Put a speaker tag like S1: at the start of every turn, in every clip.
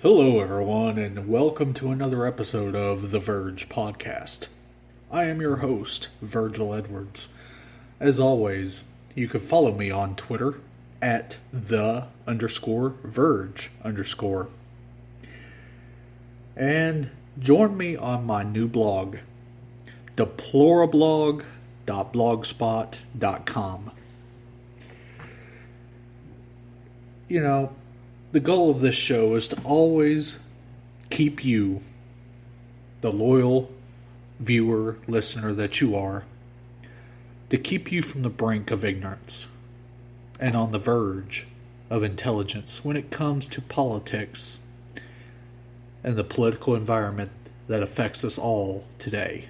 S1: Hello, everyone, and welcome to another episode of The Verge Podcast. I am your host, Virgil Edwards. As always, you can follow me on Twitter at _Verge_. And join me on my new blog, deplorablog.blogspot.com. You know, the goal of this show is to always keep you, the loyal viewer, listener that you are, to keep you from the brink of ignorance and on the verge of intelligence when it comes to politics and the political environment that affects us all today.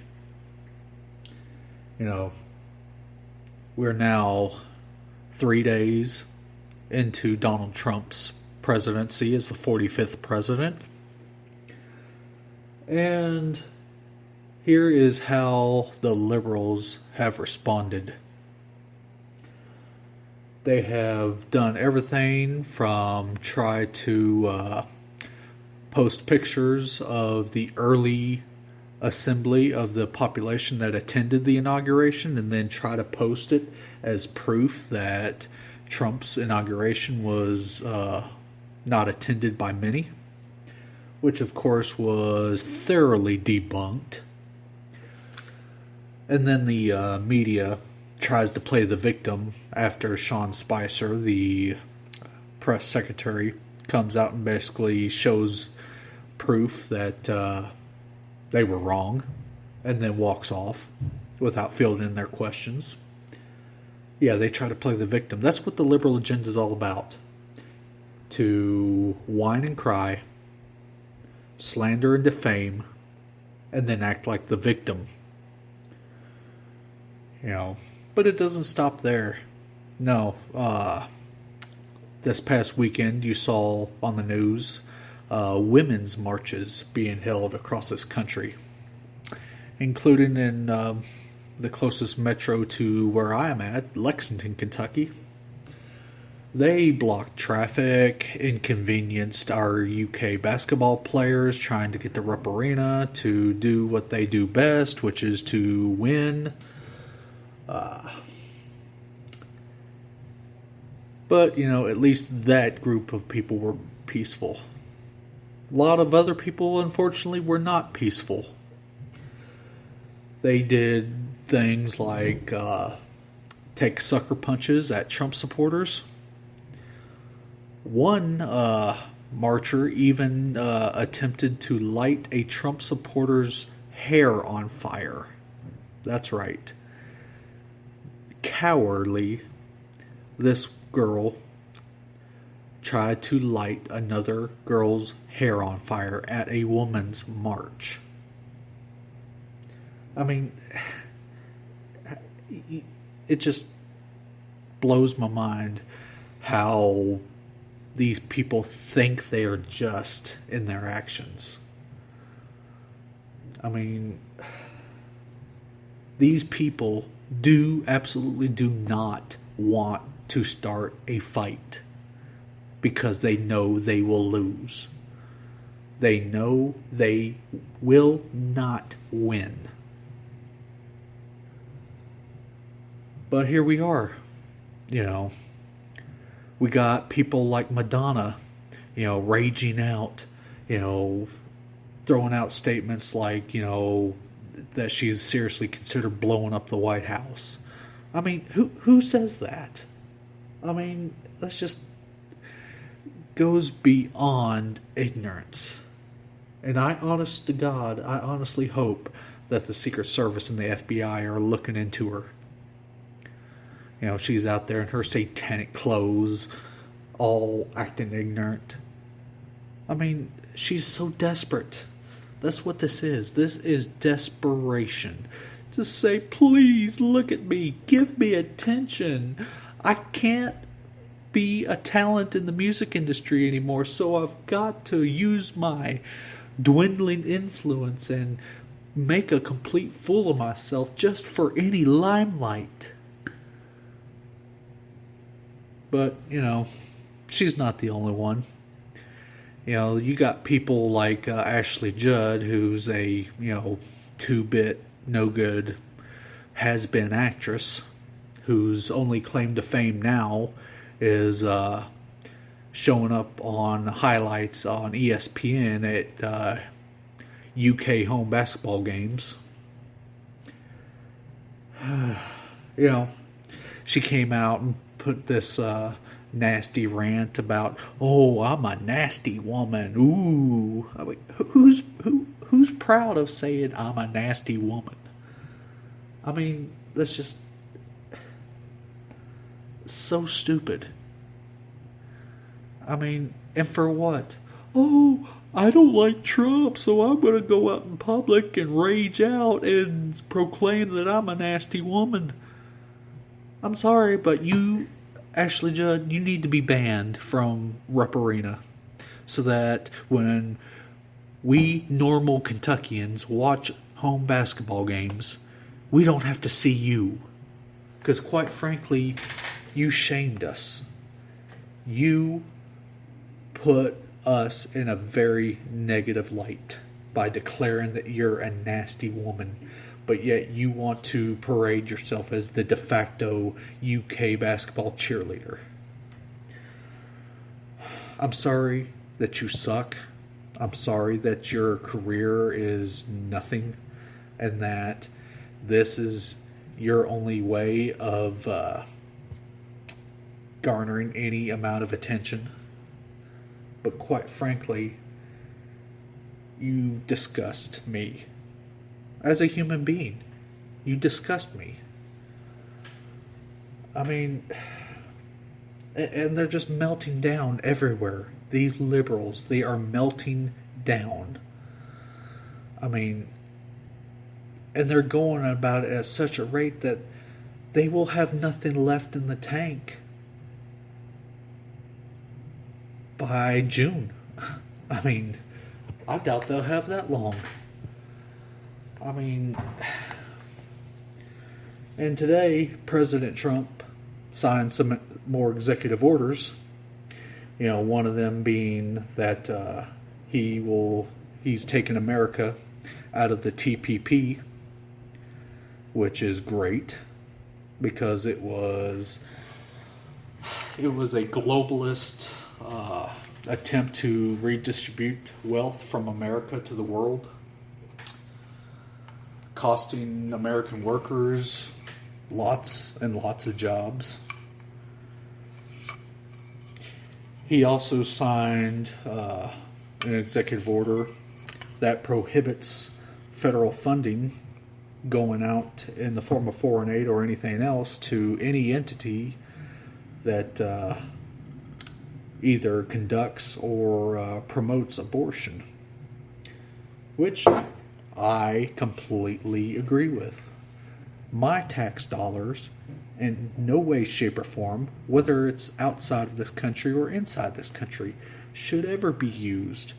S1: You know, we're now 3 days into Donald Trump's presidency as the 45th president. And here is how the liberals have responded. They have done everything from try to post pictures of the early assembly of the population that attended the inauguration and then try to post it as proof that Trump's inauguration was not attended by many, which of course was thoroughly debunked. And then the media tries to play the victim after Sean Spicer, the press secretary, comes out and basically shows proof that they were wrong and then walks off without fielding their questions. Yeah, they try to play the victim. That's what the liberal agenda is all about. To whine and cry, slander and defame, and then act like the victim. You know, but it doesn't stop there. No, this past weekend you saw on the news women's marches being held across this country, including in the closest metro to where I am at, Lexington, Kentucky. They blocked traffic, inconvenienced our UK basketball players trying to get to Rupp Arena to do what they do best, which is to win. But, you know, at least that group of people were peaceful. A lot of other people, unfortunately, were not peaceful. They did things like take sucker punches at Trump supporters. One marcher even attempted to light a Trump supporter's hair on fire. That's right. Cowardly, this girl tried to light another girl's hair on fire at a woman's march. I mean, it just blows my mind how these people think they are just in their actions. I mean, these people absolutely do not want to start a fight because they know they will lose. They know they will not win. But here we are, you know. We got people like Madonna, you know, raging out, you know, throwing out statements like, you know, that she's seriously considered blowing up the White House. I mean, who says that? I mean, that's just goes beyond ignorance. And I honestly hope that the Secret Service and the FBI are looking into her. You know, she's out there in her satanic clothes, all acting ignorant. I mean, she's so desperate. That's what this is. This is desperation. To say, please look at me, give me attention. I can't be a talent in the music industry anymore, so I've got to use my dwindling influence and make a complete fool of myself just for any limelight. But, you know, she's not the only one. You got people like Ashley Judd, who's a, 2-bit, no good, has been actress, whose only claim to fame now is showing up on highlights on ESPN at UK home basketball games. She came out and put this nasty rant about, "Oh, I'm a nasty woman." Ooh, I mean, who's proud of saying I'm a nasty woman? I mean, that's just so stupid. I mean, and for what? "Oh, I don't like Trump, so I'm going to go out in public and rage out and proclaim that I'm a nasty woman." I'm sorry, but you, Ashley Judd, you need to be banned from Rupp Arena so that when we normal Kentuckians watch home basketball games, we don't have to see you. Because quite frankly, you shamed us. You put us in a very negative light by declaring that you're a nasty woman, but yet you want to parade yourself as the de facto UK basketball cheerleader. I'm sorry that you suck. I'm sorry that your career is nothing and that this is your only way of garnering any amount of attention. But quite frankly, you disgust me. As a human being, you disgust me. I mean, and they're just melting down everywhere. These liberals, they are melting down. I mean, and they're going about it at such a rate that they will have nothing left in the tank by June. I mean, I doubt they'll have that long. I mean, and today, President Trump signed some more executive orders. One of them being that he's taken America out of the TPP, which is great because it was a globalist attempt to redistribute wealth from America to the world, costing American workers lots and lots of jobs. He also signed an executive order that prohibits federal funding going out in the form of foreign aid or anything else to any entity that either conducts or promotes abortion, which I completely agree with. My tax dollars, in no way, shape, or form, whether it's outside of this country or inside this country, should ever be used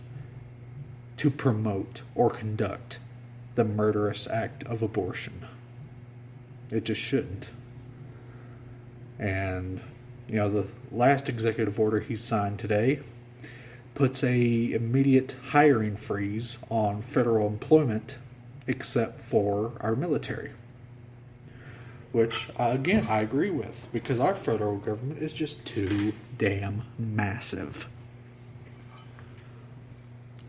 S1: to promote or conduct the murderous act of abortion. It just shouldn't. And, the last executive order he signed today puts a immediate hiring freeze on federal employment except for our military. Which, again, I agree with, because our federal government is just too damn massive.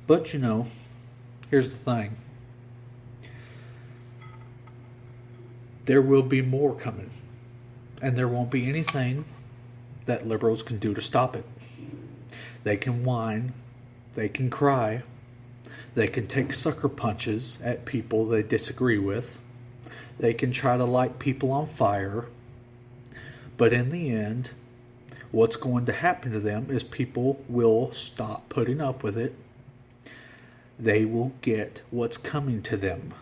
S1: But, here's the thing. There will be more coming. And there won't be anything that liberals can do to stop it. They can whine. They can cry. They can take sucker punches at people they disagree with. They can try to light people on fire. But in the end, what's going to happen to them is people will stop putting up with it. They will get what's coming to them.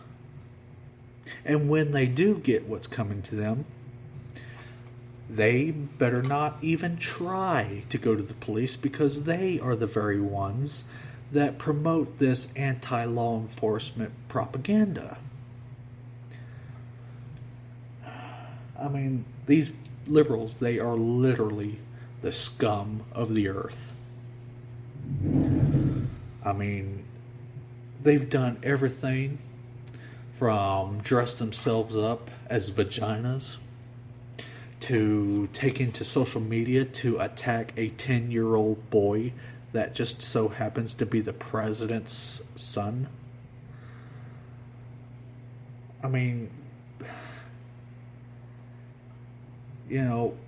S1: And when they do get what's coming to them, they better not even try to go to the police, because they are the very ones that promote this anti-law enforcement propaganda. I mean, these liberals, they are literally the scum of the earth. I mean, they've done everything from dress themselves up as vaginas to taking to social media to attack a 10-year-old boy that just so happens to be the president's son. I mean,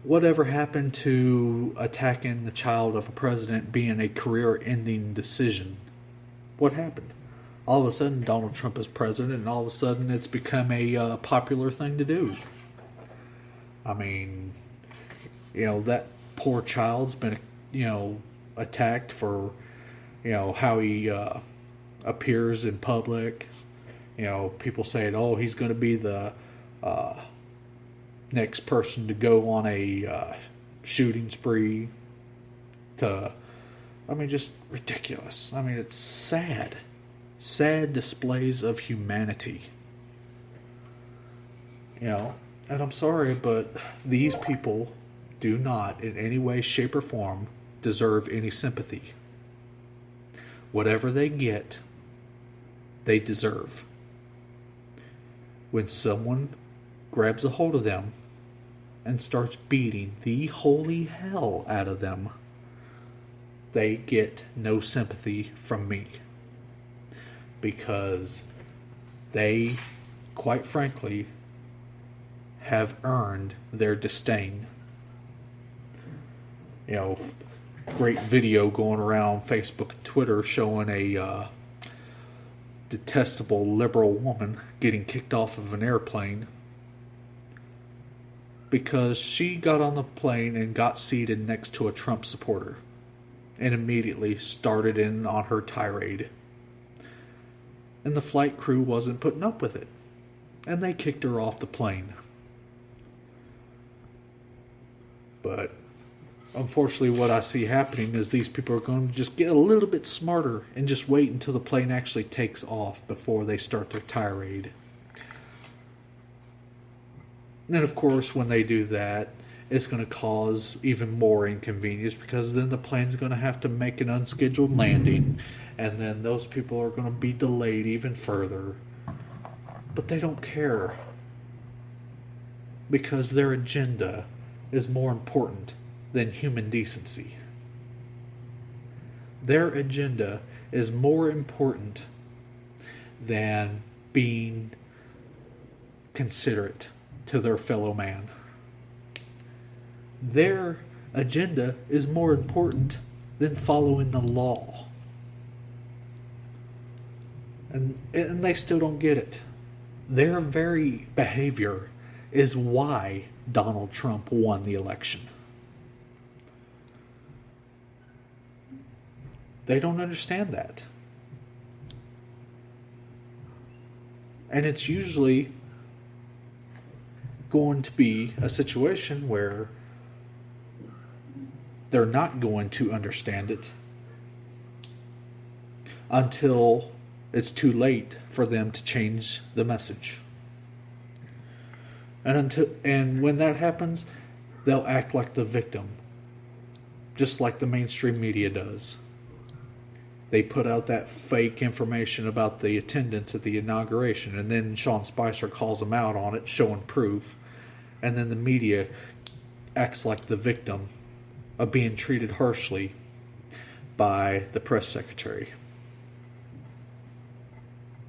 S1: whatever happened to attacking the child of a president being a career-ending decision? What happened? All of a sudden, Donald Trump is president, and all of a sudden, it's become a popular thing to do. I mean, that poor child's been, attacked for, how he appears in public. People saying, oh, he's going to be the next person to go on a shooting spree. Just ridiculous. I mean, it's sad. Sad displays of humanity. And I'm sorry, but these people do not, in any way, shape, or form, deserve any sympathy. Whatever they get, they deserve. When someone grabs a hold of them and starts beating the holy hell out of them, they get no sympathy from me. Because they, quite frankly, have earned their disdain. Great video going around Facebook and Twitter showing a detestable liberal woman getting kicked off of an airplane because she got on the plane and got seated next to a Trump supporter and immediately started in on her tirade. And the flight crew wasn't putting up with it, and they kicked her off the plane. But unfortunately, what I see happening is these people are going to just get a little bit smarter and just wait until the plane actually takes off before they start their tirade. And of course, when they do that, it's going to cause even more inconvenience because then the plane's going to have to make an unscheduled landing, and then those people are going to be delayed even further. But they don't care because their agenda is more important than human decency. Their agenda is more important than being considerate to their fellow man. Their agenda is more important than following the law. And they still don't get it. Their very behavior is why Donald Trump won the election. They don't understand that. And it's usually going to be a situation where they're not going to understand it until it's too late for them to change the message. And when that happens, they'll act like the victim, just like the mainstream media does. They put out that fake information about the attendance at the inauguration, and then Sean Spicer calls them out on it, showing proof, and then the media acts like the victim of being treated harshly by the press secretary.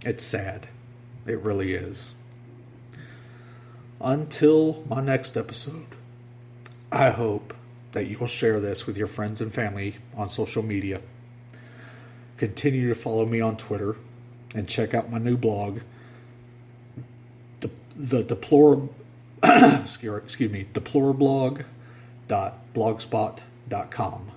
S1: It's sad. It really is. Until my next episode, I hope that you'll share this with your friends and family on social media. Continue to follow me on Twitter and check out my new blog, deplorblog.blogspot.com.